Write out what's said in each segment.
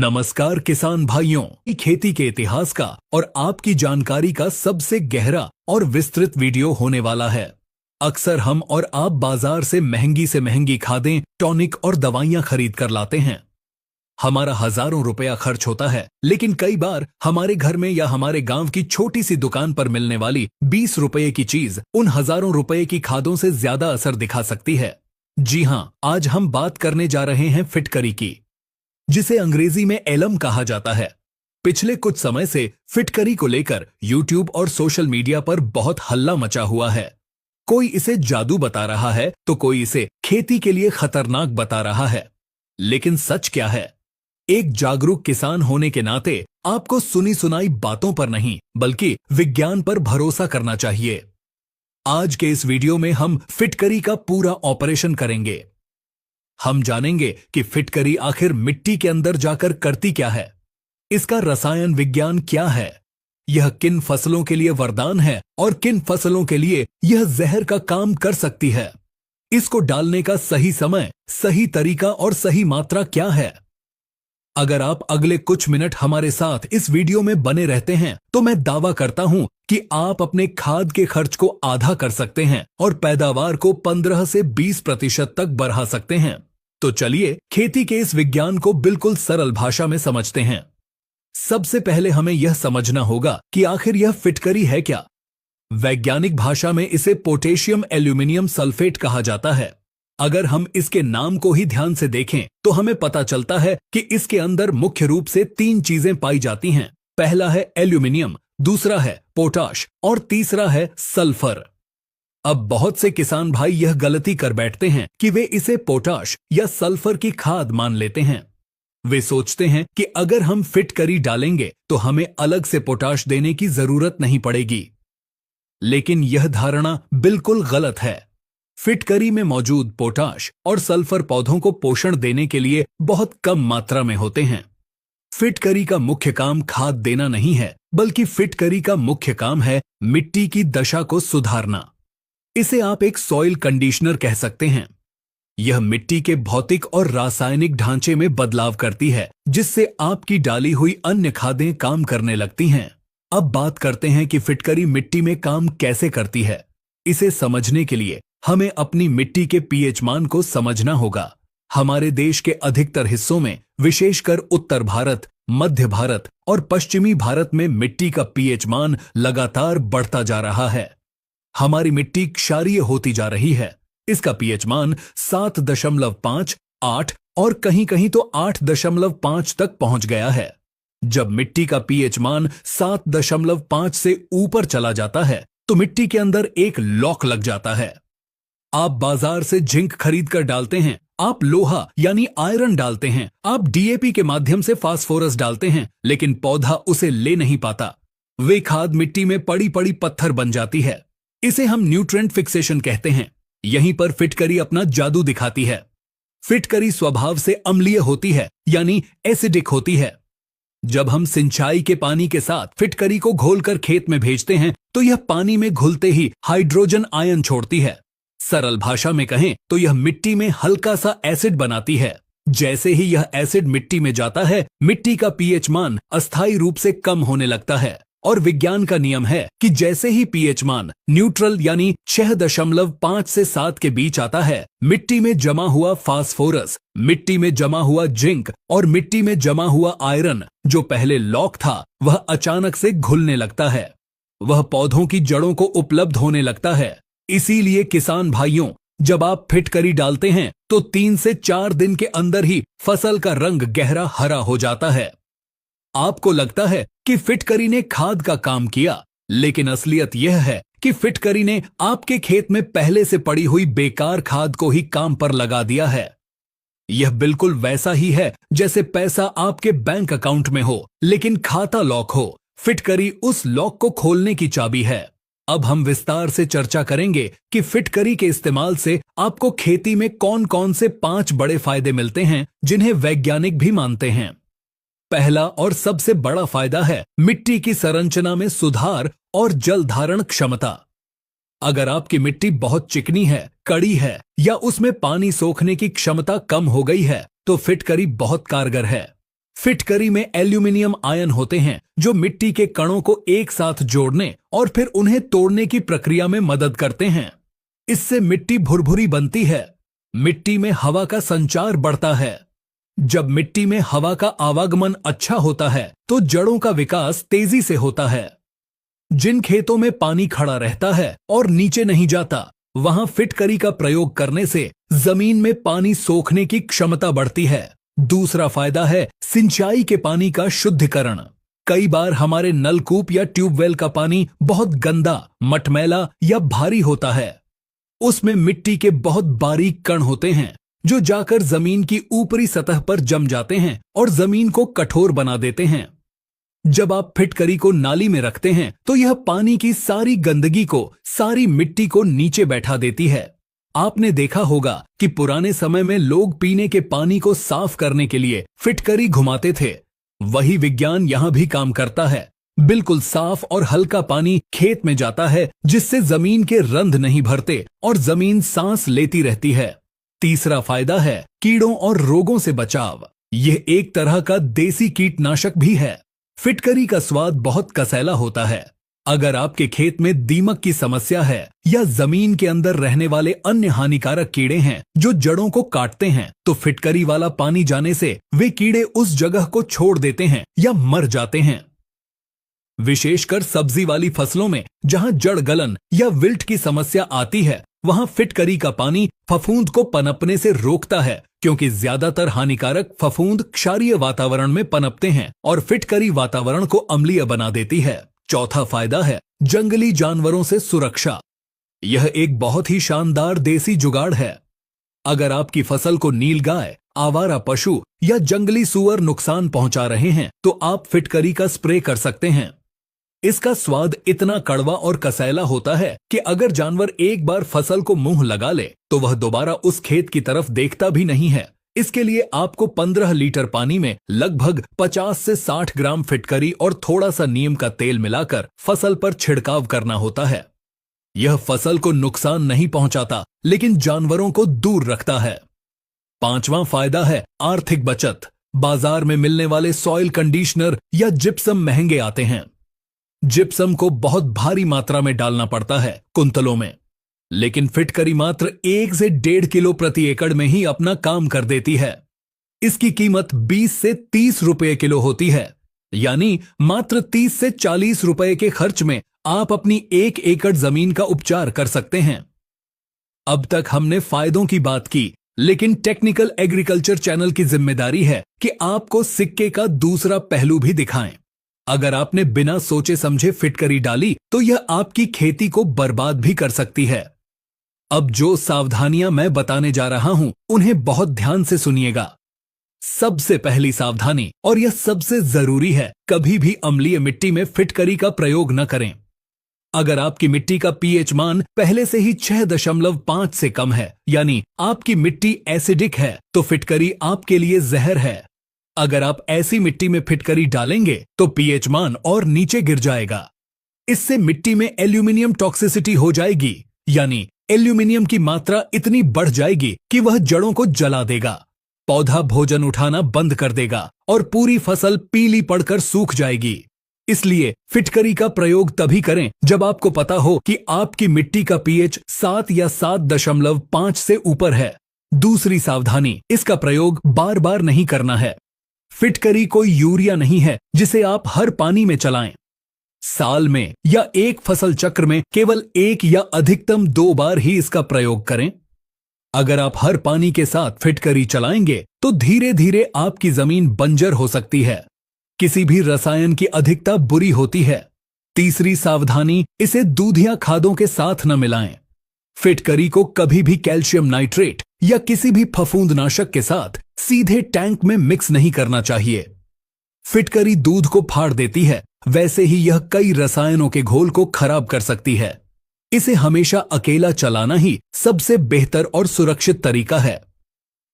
नमस्कार किसान भाइयों, खेती के इतिहास का और आपकी जानकारी का सबसे गहरा और विस्तृत वीडियो होने वाला है। अक्सर हम और आप बाजार से महंगी खादें, टॉनिक और दवाइयां खरीद कर लाते हैं। हमारा हजारों रुपया खर्च होता है, लेकिन कई बार हमारे घर में या हमारे गांव की छोटी सी दुकान पर मिलने वाली 20 रुपये की चीज उन हजारों रुपए की खादों से ज्यादा असर दिखा सकती है। जी हां, आज हम बात करने जा रहे हैं फिटकरी की, जिसे अंग्रेजी में एलम कहा जाता है। पिछले कुछ समय से फिटकरी को लेकर यूट्यूब और सोशल मीडिया पर बहुत हल्ला मचा हुआ है। कोई इसे जादू बता रहा है तो कोई इसे खेती के लिए खतरनाक बता रहा है। लेकिन सच क्या है? एक जागरूक किसान होने के नाते आपको सुनी सुनाई बातों पर नहीं, बल्कि विज्ञान पर भरोसा करना चाहिए। आज के इस वीडियो में हम फिटकरी का पूरा ऑपरेशन करेंगे। हम जानेंगे कि फिटकरी आखिर मिट्टी के अंदर जाकर करती क्या है, इसका रसायन विज्ञान क्या है, यह किन फसलों के लिए वरदान है और किन फसलों के लिए यह जहर का काम कर सकती है। इसको डालने का सही समय, सही तरीका और सही मात्रा क्या है। अगर आप अगले कुछ मिनट हमारे साथ इस वीडियो में बने रहते हैं तो मैं दावा करता हूं कि आप अपने खाद के खर्च को आधा कर सकते हैं और पैदावार को 15 से 20% तक बढ़ा सकते हैं। तो चलिए खेती के इस विज्ञान को बिल्कुल सरल भाषा में समझते हैं। सबसे पहले हमें यह समझना होगा कि आखिर यह फिटकरी है क्या। वैज्ञानिक भाषा में इसे पोटेशियम एल्यूमिनियम सल्फेट कहा जाता है। अगर हम इसके नाम को ही ध्यान से देखें तो हमें पता चलता है कि इसके अंदर मुख्य रूप से 3 चीजें पाई जाती हैं। पहला है एल्यूमिनियम, दूसरा है पोटाश और तीसरा है सल्फर। अब बहुत से किसान भाई यह गलती कर बैठते हैं कि वे इसे पोटाश या सल्फर की खाद मान लेते हैं। वे सोचते हैं कि अगर हम फिटकरी डालेंगे तो हमें अलग से पोटाश देने की जरूरत नहीं पड़ेगी। लेकिन यह धारणा बिल्कुल गलत है। फिटकरी में मौजूद पोटाश और सल्फर पौधों को पोषण देने के लिए बहुत कम मात्रा में होते हैं। फिटकरी का मुख्य काम खाद देना नहीं है, बल्कि फिटकरी का मुख्य काम है मिट्टी की दशा को सुधारना। इसे आप एक सॉइल कंडीशनर कह सकते हैं। यह मिट्टी के भौतिक और रासायनिक ढांचे में बदलाव करती है, जिससे आपकी डाली हुई अन्य खादें काम करने लगती हैं। अब बात करते हैं कि फिटकरी मिट्टी में काम कैसे करती है। इसे समझने के लिए हमें अपनी मिट्टी के पीएच मान को समझना होगा। हमारे देश के अधिकतर हिस्सों में, विशेषकर उत्तर भारत, मध्य भारत और पश्चिमी भारत में मिट्टी का पीएच मान लगातार बढ़ता जा रहा है। हमारी मिट्टी क्षारीय होती जा रही है। इसका पीएच मान 7.5, 8 और कहीं कहीं तो 8.5 तक पहुंच गया है। जब मिट्टी का पीएच मान 7.5 से ऊपर चला जाता है तो मिट्टी के अंदर एक लॉक लग जाता है। आप बाजार से जिंक खरीद कर डालते हैं, आप लोहा यानी आयरन डालते हैं, आप डीएपी के माध्यम से फास्फोरस डालते हैं, लेकिन पौधा उसे ले नहीं पाता। वे खाद मिट्टी में पड़ी पड़ी पत्थर बन जाती है। इसे हम न्यूट्रिएंट फिक्सेशन कहते हैं। यहीं पर फिटकरी अपना जादू दिखाती है। फिटकरी स्वभाव से अम्लीय होती है, यानी एसिडिक होती है। जब हम सिंचाई के पानी के साथ फिटकरी को घोलकर खेत में भेजते हैं तो यह पानी में घुलते ही हाइड्रोजन आयन छोड़ती है। सरल भाषा में कहें तो यह मिट्टी में हल्का सा एसिड बनाती है। जैसे ही यह एसिड मिट्टी में जाता है, मिट्टी का पीएच मान अस्थायी रूप से कम होने लगता है। और विज्ञान का नियम है कि जैसे ही पीएच मान न्यूट्रल यानी 6.5 से 7 के बीच आता है, मिट्टी में जमा हुआ फास्फोरस, मिट्टी में जमा हुआ जिंक और मिट्टी में जमा हुआ आयरन, जो पहले लॉक था, वह अचानक से घुलने लगता है। वह पौधों की जड़ों को उपलब्ध होने लगता है। इसीलिए किसान भाइयों, जब आप फिटकरी डालते हैं तो 3 से 4 दिन के अंदर ही फसल का रंग गहरा हरा हो जाता है। आपको लगता है कि फिटकरी ने खाद का काम किया, लेकिन असलियत यह है कि फिटकरी ने आपके खेत में पहले से पड़ी हुई बेकार खाद को ही काम पर लगा दिया है। यह बिल्कुल वैसा ही है जैसे पैसा आपके बैंक अकाउंट में हो, लेकिन खाता लॉक हो। फिटकरी उस लॉक को खोलने की चाबी है। अब हम विस्तार से चर्चा करेंगे कि फिटकरी के इस्तेमाल से आपको खेती में कौन कौन से 5 बड़े फायदे मिलते हैं, जिन्हें वैज्ञानिक भी मानते हैं। पहला और सबसे बड़ा फायदा है मिट्टी की संरचना में सुधार और जल धारण क्षमता। अगर आपकी मिट्टी बहुत चिकनी है, कड़ी है या उसमें पानी सोखने की क्षमता कम हो गई है तो फिटकरी बहुत कारगर है। फिटकरी में एल्यूमिनियम आयन होते हैं जो मिट्टी के कणों को एक साथ जोड़ने और फिर उन्हें तोड़ने की प्रक्रिया में मदद करते हैं। इससे मिट्टी भुरभुरी बनती है। मिट्टी में हवा का संचार बढ़ता है। जब मिट्टी में हवा का आवागमन अच्छा होता है तो जड़ों का विकास तेजी से होता है। जिन खेतों में पानी खड़ा रहता है और नीचे नहीं जाता, वहां फिटकरी का प्रयोग करने से जमीन में पानी सोखने की क्षमता बढ़ती है। दूसरा फायदा है सिंचाई के पानी का शुद्धिकरण। कई बार हमारे नलकूप या ट्यूबवेल का पानी बहुत गंदा, मटमैला या भारी होता है। उसमें मिट्टी के बहुत बारीक कण होते हैं जो जाकर जमीन की ऊपरी सतह पर जम जाते हैं और जमीन को कठोर बना देते हैं। जब आप फिटकरी को नाली में रखते हैं तो यह पानी की सारी गंदगी को, सारी मिट्टी को नीचे बैठा देती है। आपने देखा होगा कि पुराने समय में लोग पीने के पानी को साफ करने के लिए फिटकरी घुमाते थे। वही विज्ञान यहां भी काम करता है। बिल्कुल साफ और हल्का पानी खेत में जाता है जिससे जमीन के रंध्र नहीं भरते और जमीन सांस लेती रहती है। तीसरा फायदा है कीड़ों और रोगों से बचाव। यह एक तरह का देसी कीटनाशक भी है। फिटकरी का स्वाद बहुत कसैला होता है। अगर आपके खेत में दीमक की समस्या है या जमीन के अंदर रहने वाले अन्य हानिकारक कीड़े हैं जो जड़ों को काटते हैं, तो फिटकरी वाला पानी जाने से वे कीड़े उस जगह को छोड़ देते हैं या मर जाते हैं। विशेषकर सब्जी वाली फसलों में जहां जड़ गलन या विल्ट की समस्या आती है, वहां फिटकरी का पानी फफूंद को पनपने से रोकता है, क्योंकि ज्यादातर हानिकारक फफूंद क्षारीय वातावरण में पनपते हैं और फिटकरी वातावरण को अम्लीय बना देती है। चौथा फायदा है जंगली जानवरों से सुरक्षा। यह एक बहुत ही शानदार देसी जुगाड़ है। अगर आपकी फसल को नीलगाय, आवारा पशु या जंगली सूअर नुकसान पहुंचा रहे हैं, तो आप फिटकरी का स्प्रे कर सकते हैं। इसका स्वाद इतना कड़वा और कसैला होता है कि अगर जानवर एक बार फसल को मुंह लगा ले तो वह दोबारा उस खेत की तरफ देखता भी नहीं है। इसके लिए आपको 15 लीटर पानी में लगभग 50 से 60 ग्राम फिटकरी और थोड़ा सा नीम का तेल मिलाकर फसल पर छिड़काव करना होता है। यह फसल को नुकसान नहीं पहुंचाता, लेकिन जानवरों को दूर रखता है। पांचवां फायदा है आर्थिक बचत। बाजार में मिलने वाले सॉइल कंडीशनर या जिप्सम महंगे आते हैं। जिप्सम को बहुत भारी मात्रा में डालना पड़ता है, कुंतलों में, लेकिन फिटकरी मात्र 1 से 1.5 किलो प्रति एकड़ में ही अपना काम कर देती है। इसकी कीमत 20 से 30 रुपए किलो होती है, यानी मात्र 30 से 40 रुपए के खर्च में आप अपनी 1 एकड़ जमीन का उपचार कर सकते हैं। अब तक हमने फायदों की बात की, लेकिन टेक्निकल एग्रीकल्चर चैनल की जिम्मेदारी है कि आपको सिक्के का दूसरा पहलू भी दिखाएं। अगर आपने बिना सोचे समझे फिटकरी डाली तो यह आपकी खेती को बर्बाद भी कर सकती है। अब जो सावधानियां मैं बताने जा रहा हूं, उन्हें बहुत ध्यान से सुनिएगा। सबसे पहली सावधानी, और यह सबसे जरूरी है, कभी भी अम्लीय मिट्टी में फिटकरी का प्रयोग न करें। अगर आपकी मिट्टी का पीएच मान पहले से ही 6.5 से कम है, यानी आपकी मिट्टी एसिडिक है, तो फिटकरी आपके लिए जहर है। अगर आप ऐसी मिट्टी में फिटकरी डालेंगे तो पीएच मान और नीचे गिर जाएगा। इससे मिट्टी में एल्यूमिनियम टॉक्सिसिटी हो जाएगी, यानी एल्यूमिनियम की मात्रा इतनी बढ़ जाएगी कि वह जड़ों को जला देगा। पौधा भोजन उठाना बंद कर देगा और पूरी फसल पीली पड़कर सूख जाएगी। इसलिए फिटकरी का प्रयोग तभी करें जब आपको पता हो कि आपकी मिट्टी का पीएच 7 या 7.5 से ऊपर है। दूसरी सावधानी, इसका प्रयोग बार बार नहीं करना है। फिटकरी कोई यूरिया नहीं है जिसे आप हर पानी में चलाएं। साल में या एक फसल चक्र में केवल 1 या अधिकतम 2 बार ही इसका प्रयोग करें। अगर आप हर पानी के साथ फिटकरी चलाएंगे तो धीरे धीरे आपकी जमीन बंजर हो सकती है। किसी भी रसायन की अधिकता बुरी होती है। तीसरी सावधानी, इसे दूधिया खादों के साथ न मिलाएं। फिटकरी को कभी भी कैल्शियम नाइट्रेट या किसी भी फफूंदनाशक के साथ सीधे टैंक में मिक्स नहीं करना चाहिए। फिटकरी दूध को फाड़ देती है, वैसे ही यह कई रसायनों के घोल को खराब कर सकती है। इसे हमेशा अकेला चलाना ही सबसे बेहतर और सुरक्षित तरीका है।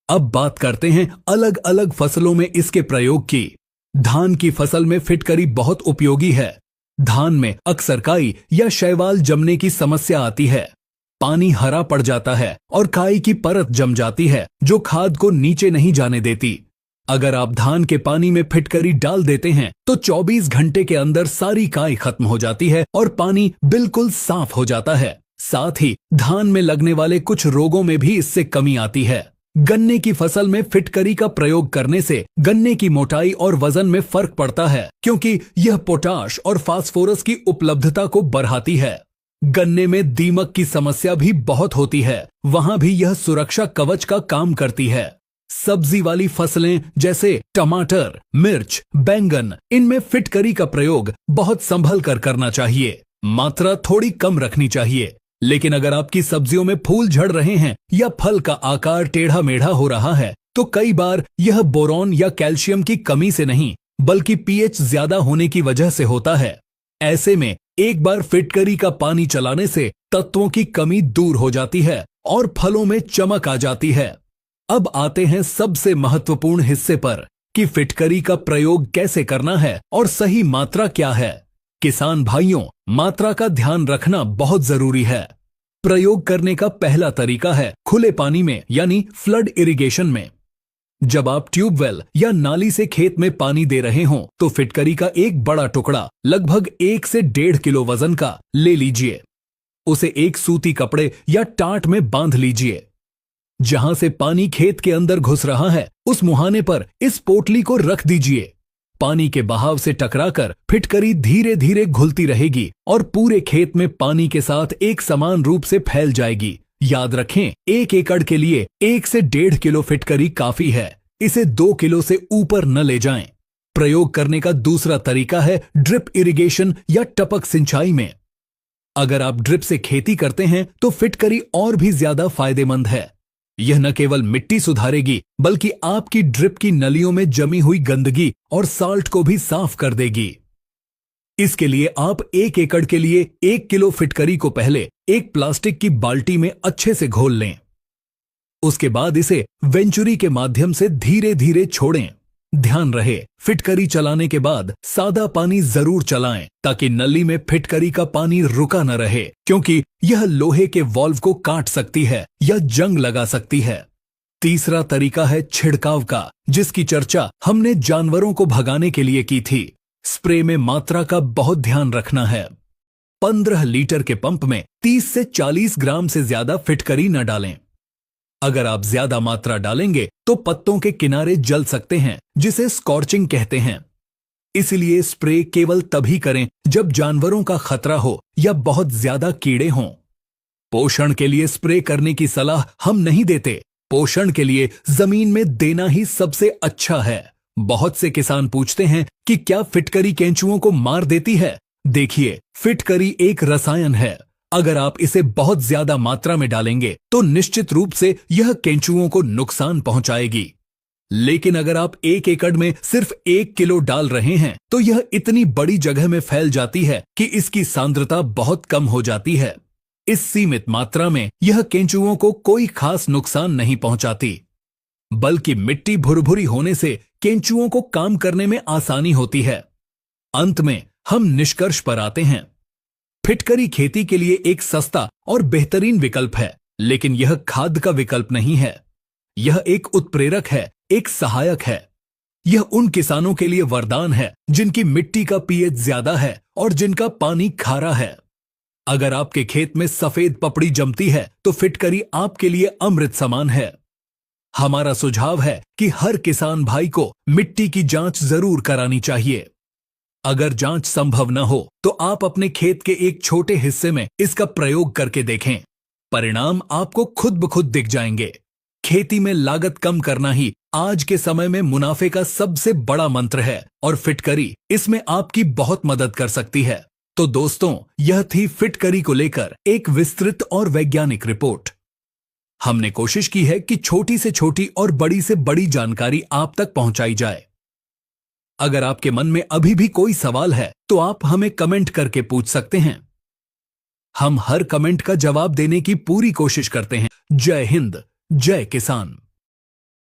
अब बात करते हैं अलग अलग फसलों में इसके प्रयोग की। धान की फसल में फिटकरी बहुत उपयोगी है। धान में अक्सर काई या शैवाल जमने की समस्या आती है। पानी हरा पड़ जाता है और काई की परत जम जाती है जो खाद को नीचे नहीं जाने देती। अगर आप धान के पानी में फिटकरी डाल देते हैं तो 24 घंटे के अंदर सारी काई खत्म हो जाती है और पानी बिल्कुल साफ हो जाता है। साथ ही धान में लगने वाले कुछ रोगों में भी इससे कमी आती है। गन्ने की फसल में फिटकरी का प्रयोग करने से गन्ने की मोटाई और वजन में फर्क पड़ता है, क्योंकि यह पोटाश और फास्फोरस की उपलब्धता को बढ़ाती है। गन्ने में दीमक की समस्या भी बहुत होती है, वहां भी यह सुरक्षा कवच का काम करती है। सब्जी वाली फसलें जैसे टमाटर, मिर्च, बैंगन, इनमें फिटकरी का प्रयोग बहुत संभल कर करना चाहिए। मात्रा थोड़ी कम रखनी चाहिए। लेकिन अगर आपकी सब्जियों में फूल झड़ रहे हैं या फल का आकार टेढ़ा मेढ़ा हो रहा है तो कई बार यह बोरॉन या कैल्शियम की कमी से नहीं बल्कि पीएच ज्यादा होने की वजह से होता है। ऐसे में एक बार फिटकरी का पानी चलाने से तत्वों की कमी दूर हो जाती है और फलों में चमक आ जाती है। अब आते हैं सबसे महत्वपूर्ण हिस्से पर कि फिटकरी का प्रयोग कैसे करना है और सही मात्रा क्या है। किसान भाइयों, मात्रा का ध्यान रखना बहुत जरूरी है। प्रयोग करने का पहला तरीका है खुले पानी में यानी फ्लड इरिगेशन में। जब आप ट्यूबवेल या नाली से खेत में पानी दे रहे हों तो फिटकरी का एक बड़ा टुकड़ा लगभग 1 से 1.5 किलो वजन का ले लीजिए। उसे एक सूती कपड़े या टाट में बांध लीजिए। जहां से पानी खेत के अंदर घुस रहा है उस मुहाने पर इस पोटली को रख दीजिए। पानी के बहाव से टकराकर फिटकरी धीरे धीरे घुलती रहेगी और पूरे खेत में पानी के साथ एक समान रूप से फैल जाएगी। याद रखें, 1 एकड़ के लिए 1 से 1.5 किलो फिटकरी काफी है। इसे 2 किलो से ऊपर न ले जाएं। प्रयोग करने का दूसरा तरीका है ड्रिप इरिगेशन या टपक सिंचाई में। अगर आप ड्रिप से खेती करते हैं तो फिटकरी और भी ज्यादा फायदेमंद है। यह न केवल मिट्टी सुधारेगी बल्कि आपकी ड्रिप की नलियों में जमी हुई गंदगी और साल्ट को भी साफ कर देगी। इसके लिए आप 1 एकड़ के लिए 1 किलो फिटकरी को पहले एक प्लास्टिक की बाल्टी में अच्छे से घोल लें। उसके बाद इसे वेंचुरी के माध्यम से धीरे धीरे छोड़ें। ध्यान रहे, फिटकरी चलाने के बाद सादा पानी जरूर चलाएं ताकि नली में फिटकरी का पानी रुका न रहे, क्योंकि यह लोहे के वाल्व को काट सकती है या जंग लगा सकती है। तीसरा तरीका है छिड़काव का, जिसकी चर्चा हमने जानवरों को भगाने के लिए की थी। स्प्रे में मात्रा का बहुत ध्यान रखना है। 15 लीटर के पंप में 30 से 40 ग्राम से ज्यादा फिटकरी न डालें। अगर आप ज्यादा मात्रा डालेंगे तो पत्तों के किनारे जल सकते हैं, जिसे स्कॉर्चिंग कहते हैं। इसलिए स्प्रे केवल तभी करें जब जानवरों का खतरा हो या बहुत ज्यादा कीड़े हों। पोषण के लिए स्प्रे करने की सलाह हम नहीं देते। पोषण के लिए जमीन में देना ही सबसे अच्छा है। बहुत से किसान पूछते हैं कि क्या फिटकरी केंचुओं को मार देती है। देखिए, फिटकरी एक रसायन है। अगर आप इसे बहुत ज्यादा मात्रा में डालेंगे तो निश्चित रूप से यह केंचुओं को नुकसान पहुंचाएगी। लेकिन अगर आप 1 एकड़ में सिर्फ 1 किलो डाल रहे हैं तो यह इतनी बड़ी जगह में फैल जाती है कि इसकी सांद्रता बहुत कम हो जाती है। इस सीमित मात्रा में यह केंचुओं को कोई खास नुकसान नहीं पहुंचाती, बल्कि मिट्टी भुरभुरी होने से केंचुओं को काम करने में आसानी होती है। अंत में हम निष्कर्ष पर आते हैं। फिटकरी खेती के लिए एक सस्ता और बेहतरीन विकल्प है, लेकिन यह खाद का विकल्प नहीं है। यह एक उत्प्रेरक है, एक सहायक है। यह उन किसानों के लिए वरदान है जिनकी मिट्टी का पीएच ज्यादा है और जिनका पानी खारा है। अगर आपके खेत में सफेद पपड़ी जमती है तो फिटकरी आपके लिए अमृत समान है। हमारा सुझाव है कि हर किसान भाई को मिट्टी की जांच जरूर करानी चाहिए। अगर जांच संभव न हो तो आप अपने खेत के एक छोटे हिस्से में इसका प्रयोग करके देखें। परिणाम आपको खुद ब खुद दिख जाएंगे। खेती में लागत कम करना ही आज के समय में मुनाफे का सबसे बड़ा मंत्र है और फिटकरी इसमें आपकी बहुत मदद कर सकती है। तो दोस्तों, यह थी फिटकरी को लेकर एक विस्तृत और वैज्ञानिक रिपोर्ट। हमने कोशिश की है कि छोटी से छोटी और बड़ी से बड़ी जानकारी आप तक पहुंचाई जाए। अगर आपके मन में अभी भी कोई सवाल है तो आप हमें कमेंट करके पूछ सकते हैं। हम हर कमेंट का जवाब देने की पूरी कोशिश करते हैं। जय हिंद, जय किसान।